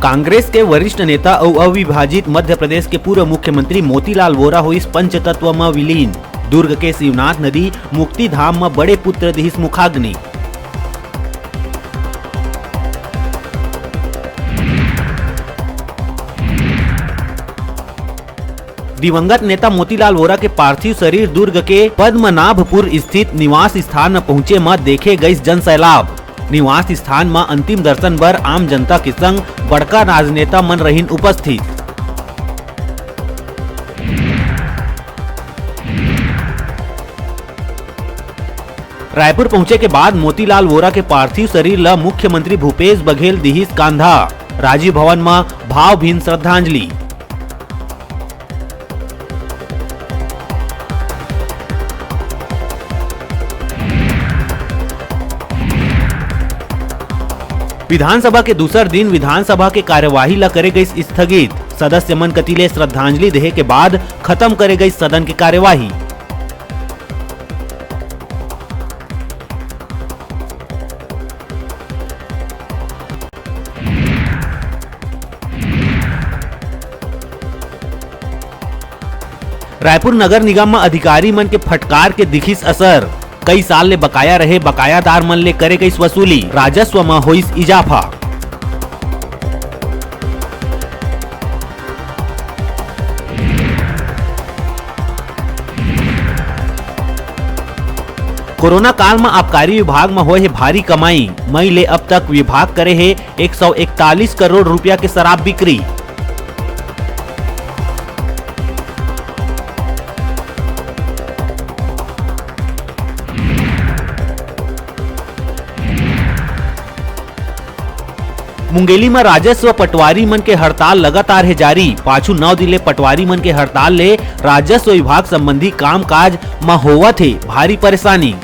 कांग्रेस के वरिष्ठ नेता और अविभाजित मध्य प्रदेश के पूर्व मुख्यमंत्री मोतीलाल वोरा हुई पंचतत्व में विलीन। दुर्ग के शिवनाथ नदी मुक्ति धाम में बड़े पुत्र दिहिस मुखाग्नि। दिवंगत नेता मोतीलाल वोरा के पार्थिव शरीर दुर्ग के पद्मनाभपुर स्थित निवास स्थान में पहुंचे में देखे गई जन सैलाब। निवास स्थान में अंतिम दर्शन बर आम जनता के संग बड़का राजनेता मन रहीन उपस्थित। रायपुर पहुंचे के बाद मोतीलाल वोरा के पार्थिव शरीर ला मुख्यमंत्री भूपेश बघेल दिहिस कांधा। राजीव भवन में भावभीन श्रद्धांजलि। विधानसभा के दूसर दिन विधानसभा के कार्यवाही ला करे गई स्थगित। सदस्य मन कतिले श्रद्धांजलि देहे के बाद खत्म करे गई सदन की कार्यवाही। रायपुर नगर निगम में अधिकारी मन के फटकार के दिखिस असर। कई साल ले बकाया रहे बकायादार मन ले करे गई वसूली। राजस्व में होइस इजाफा। कोरोना काल में आबकारी विभाग में होए है भारी कमाई। मई ले अब तक विभाग करे है 141 करोड़ रुपया के शराब बिक्री। मुंगेली में राजस्व पटवारी मन के हड़ताल लगातार है जारी। पाछू 9 दिन ले पटवारी मन के हड़ताल ले राजस्व विभाग संबंधी कामकाज में होवत है भारी परेशानी।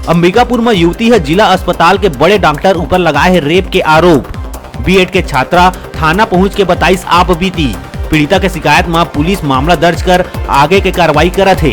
अंबिकापुर में युवती है जिला अस्पताल के बड़े डॉक्टर ऊपर लगाए है रेप के आरोप। बीएड के छात्रा थाना पहुंच के बताइस आप बीती। पीड़िता के शिकायत में पुलिस मामला दर्ज कर आगे के कार्रवाई करत है।